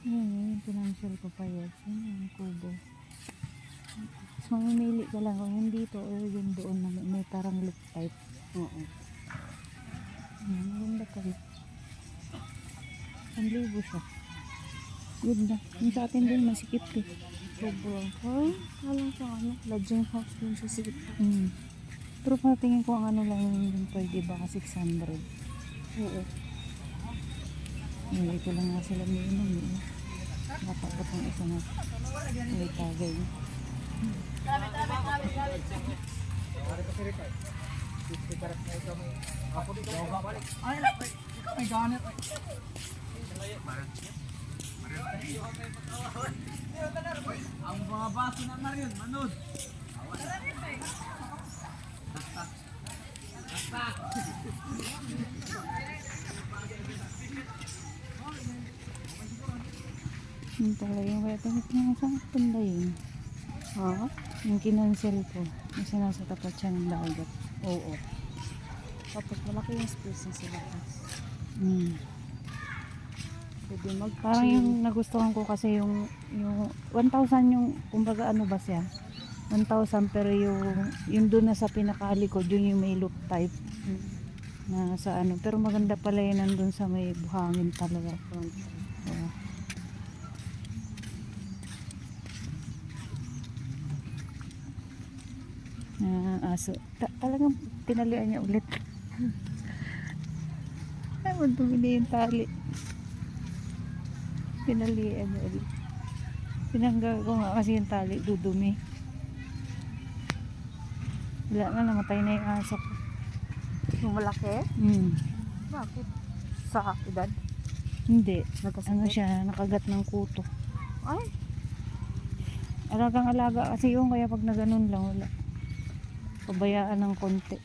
Yan, yung financial ko pa yan. Yan yung kubo. So, mamimili ka lang kung yung dito o yung doon na may parang loop type. Oo. Maganda ka rin. 1,000 siya. Good na. Yung sa atin din masikip eh. Sobrang. Ay, alam ko ano. Lodging house din sa sikip. Pero patingin ko ang ano lang yung pwede baka 600. Oo. Ito lang nga sila minimum eh. Napakot ang isa na may tagay. Ang mga baso na Marion, manood. Yung talaga yung kaya tapos nga saan panda yun. Ha? Yung kinansel ko. Yung nasa tapat siya ng dagat. Oo. Tapos malaki yung space na sila. Pwede mag-chill. Parang yung nagustuhan ko kasi yung 1,000 yung kumbaga ano ba siya 1,000 pero yung doon na sa pinakalikod yun yung may loop type na sa ano pero maganda pala yun nandun sa may buhangin talaga. Oo. Aso talagang tinalian niya ulit. Ay madumi na yung tali. Tinalian niya ulit. Tinanggal ko nga kasi yung tali dudumi. Wala na, namatay na yung aso ko. Yung malaki? Bakit? Sa edad? Hindi. Nagkasakit? Ano siya, nakagat ng kuto. Ay, Alagang alaga kasi yung kaya pag naganon lang wala. Pabayaan ng konti.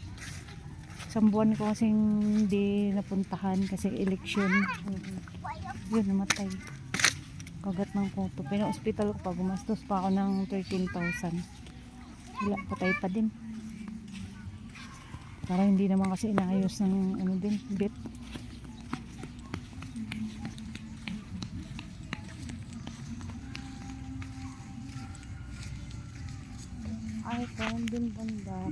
Isang buwan ko kasi hindi napuntahan kasi eleksyon. Yun, namatay. Kagat ng kuto. Pina-hospital ko pa. Gumastos pa ako ng 13,000. Wala, patay pa din. Parang hindi naman kasi inaayos ng ano din, vet. ay, karon din banda.